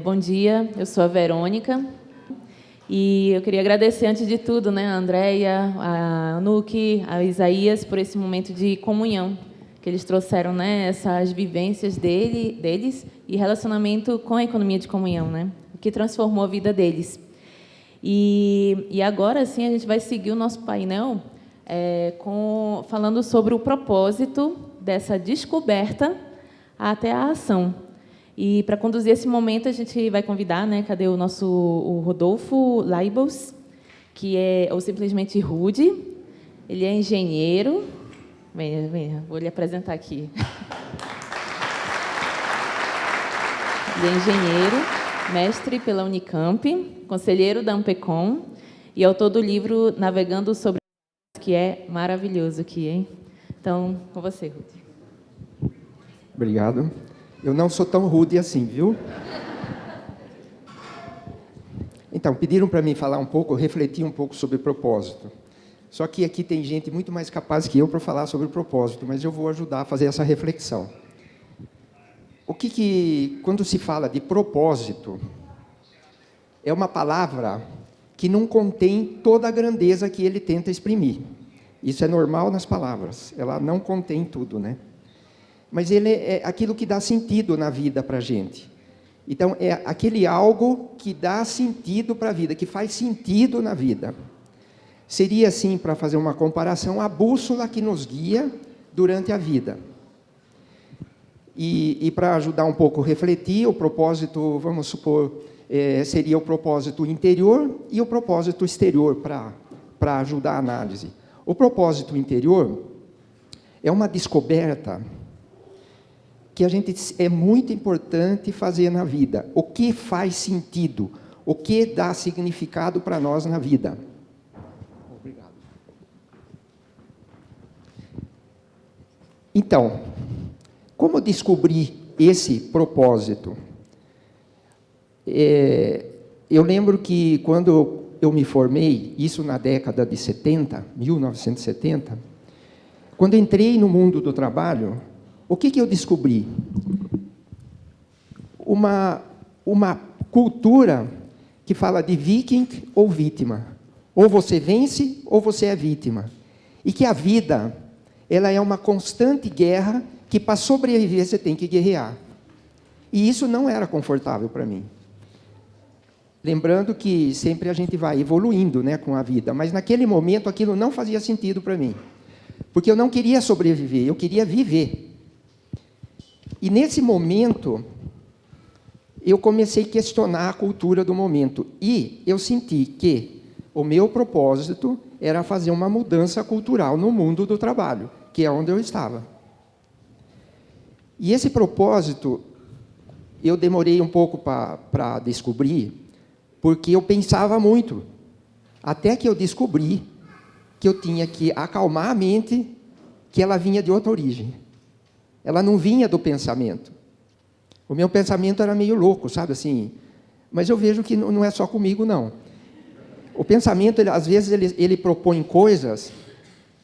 Bom dia, eu sou a Verônica e eu queria agradecer, antes de tudo, a Andréia, a Nuke, a Isaías, por esse momento de comunhão, que eles trouxeram, essas vivências deles e relacionamento com a economia de comunhão, o que transformou a vida deles. E agora, sim, a gente vai seguir o nosso painel falando sobre o propósito dessa descoberta até a ação. E, para conduzir esse momento, a gente vai convidar, cadê o Rodolfo Leibels, que é, ou simplesmente Rudy. Ele é engenheiro. Venha, vou lhe apresentar aqui. Ele é engenheiro, mestre pela Unicamp, conselheiro da Ampecom e autor do livro Navegando sobre a, que é maravilhoso aqui, hein? Então, com você, Rudy. Obrigado. Eu não sou tão rude assim, viu? Então, pediram para mim falar um pouco, refletir um pouco sobre propósito. Só que aqui tem gente muito mais capaz que eu para falar sobre propósito, mas eu vou ajudar a fazer essa reflexão. Quando se fala de propósito, é uma palavra que não contém toda a grandeza que ele tenta exprimir. Isso é normal nas palavras, ela não contém tudo, Mas ele é aquilo que dá sentido na vida para a gente. Então, é aquele algo que dá sentido para a vida, que faz sentido na vida. Seria, assim, para fazer uma comparação, a bússola que nos guia durante a vida. E para ajudar um pouco a refletir, o propósito, vamos supor, seria o propósito interior e o propósito exterior, para ajudar a análise. O propósito interior é uma descoberta que é muito importante fazer na vida. O que faz sentido? O que dá significado para nós na vida? Obrigado. Então, como descobrir esse propósito? Eu lembro que quando eu me formei, isso na década de 70, 1970, quando entrei no mundo do trabalho, o que eu descobri? Uma cultura que fala de viking ou vítima. Ou você vence, ou você é vítima. E que a vida, ela é uma constante guerra que, para sobreviver, você tem que guerrear. E isso não era confortável para mim. Lembrando que sempre a gente vai evoluindo, com a vida. Mas, naquele momento, aquilo não fazia sentido para mim. Porque eu não queria sobreviver, eu queria viver. E, nesse momento, eu comecei a questionar a cultura do momento. E eu senti que o meu propósito era fazer uma mudança cultural no mundo do trabalho, que é onde eu estava. E esse propósito, eu demorei um pouco para descobrir, porque eu pensava muito. Até que eu descobri que eu tinha que acalmar a mente, que ela vinha de outra origem. Ela não vinha do pensamento. O meu pensamento era meio louco, sabe assim? Mas eu vejo que não é só comigo, não. O pensamento, às vezes, ele propõe coisas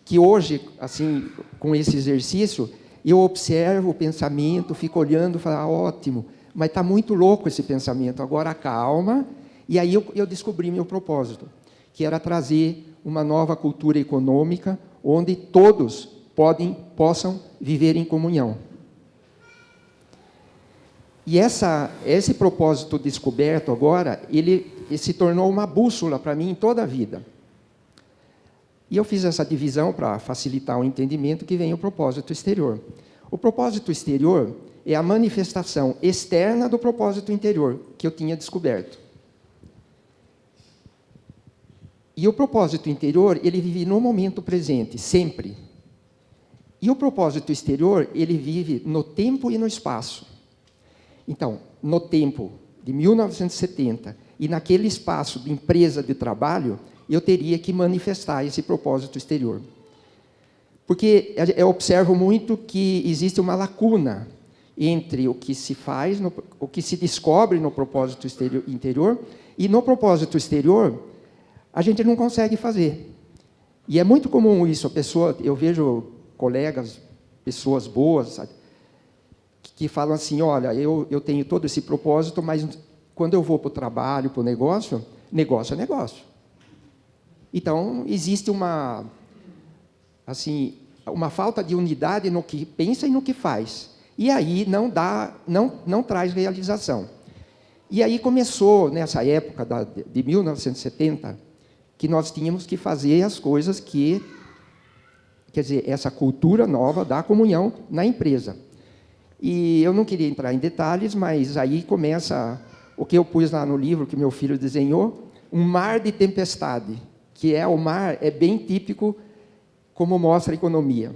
que hoje, assim, com esse exercício, eu observo o pensamento, fico olhando e falo, ótimo, mas está muito louco esse pensamento, agora calma. E aí eu descobri meu propósito, que era trazer uma nova cultura econômica, onde todos possam viver em comunhão. E esse propósito descoberto agora, ele se tornou uma bússola para mim em toda a vida. E eu fiz essa divisão para facilitar o entendimento, que vem o propósito exterior. O propósito exterior é a manifestação externa do propósito interior, que eu tinha descoberto. E o propósito interior, ele vive no momento presente, sempre. E o propósito exterior, ele vive no tempo e no espaço. Então, no tempo de 1970 e naquele espaço de empresa de trabalho, eu teria que manifestar esse propósito exterior. Porque eu observo muito que existe uma lacuna entre o que se faz, o que se descobre no propósito interior, e no propósito exterior, a gente não consegue fazer. E é muito comum isso, eu vejo colegas, pessoas boas, que falam assim, olha, eu tenho todo esse propósito, mas quando eu vou para o trabalho, para o negócio, negócio é negócio. Então, existe uma falta de unidade no que pensa e no que faz. E aí não traz realização. E aí começou, nessa época de 1970, que nós tínhamos que fazer as coisas quer dizer, essa cultura nova da comunhão na empresa. E eu não queria entrar em detalhes, mas aí começa o que eu pus lá no livro que meu filho desenhou, um mar de tempestade, que o mar é bem típico como mostra a economia.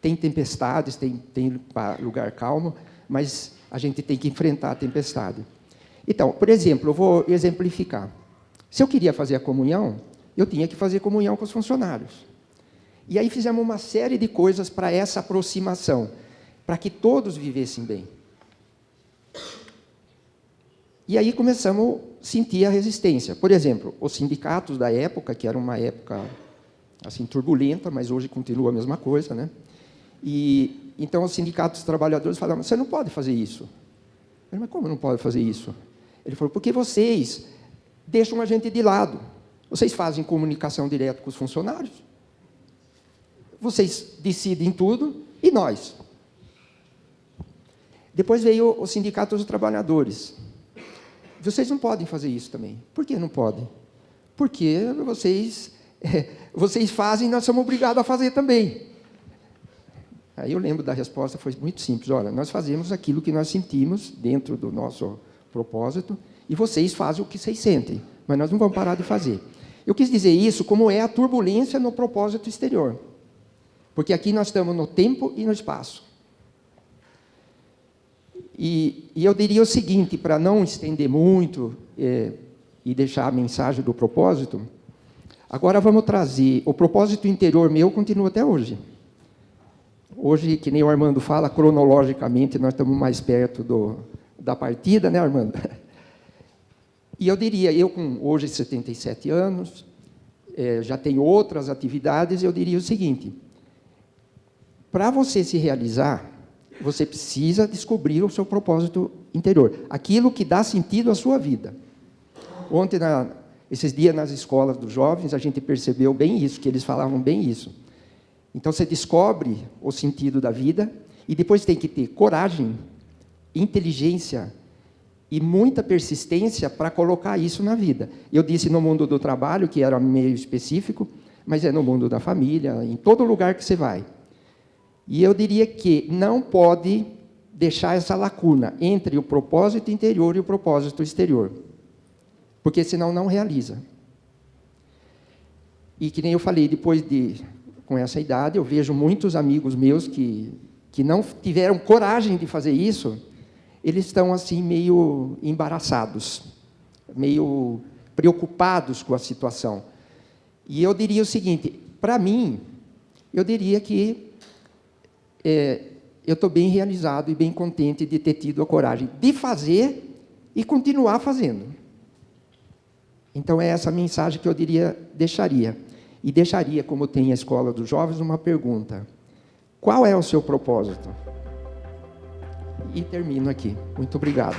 Tem tempestades, tem lugar calmo, mas a gente tem que enfrentar a tempestade. Então, por exemplo, eu vou exemplificar. Se eu queria fazer a comunhão, eu tinha que fazer comunhão com os funcionários. E aí fizemos uma série de coisas para essa aproximação, para que todos vivessem bem. E aí começamos a sentir a resistência. Por exemplo, os sindicatos da época, que era uma época assim turbulenta, mas hoje continua a mesma coisa, né? E então os sindicatos dos trabalhadores falaram: você não pode fazer isso. Eu falei: mas como não pode fazer isso? Ele falou: porque vocês deixam a gente de lado. Vocês fazem comunicação direta com os funcionários. Vocês decidem tudo e nós. Depois veio o sindicato dos trabalhadores. Vocês não podem fazer isso também. Por que não podem? Porque vocês fazem e nós somos obrigados a fazer também. Aí eu lembro da resposta, foi muito simples. Olha, nós fazemos aquilo que nós sentimos dentro do nosso propósito e vocês fazem o que vocês sentem, mas nós não vamos parar de fazer. Eu quis dizer isso como é a turbulência no propósito exterior. Porque aqui nós estamos no tempo e no espaço. E eu diria o seguinte, para não estender muito e deixar a mensagem do propósito, agora vamos trazer, o propósito interior meu continua até hoje. Hoje, que nem o Armando fala, cronologicamente, nós estamos mais perto da partida, né, Armando? E eu diria, eu com hoje 77 anos, já tenho outras atividades, eu diria o seguinte: para você se realizar, você precisa descobrir o seu propósito interior, aquilo que dá sentido à sua vida. Ontem, esses dias nas escolas dos jovens, a gente percebeu bem isso, que eles falavam bem isso. Então, você descobre o sentido da vida e depois tem que ter coragem, inteligência e muita persistência para colocar isso na vida. Eu disse no mundo do trabalho, que era meio específico, mas é no mundo da família, em todo lugar que você vai. E eu diria que não pode deixar essa lacuna entre o propósito interior e o propósito exterior, porque senão não realiza. E que nem eu falei, com essa idade, eu vejo muitos amigos meus que não tiveram coragem de fazer isso, eles estão assim meio embaraçados, meio preocupados com a situação. E eu diria o seguinte, para mim, eu diria que eu estou bem realizado e bem contente de ter tido a coragem de fazer e continuar fazendo. Então, é essa mensagem que eu deixaria. E deixaria, como tem a Escola dos Jovens, uma pergunta: qual é o seu propósito? E termino aqui. Muito obrigado.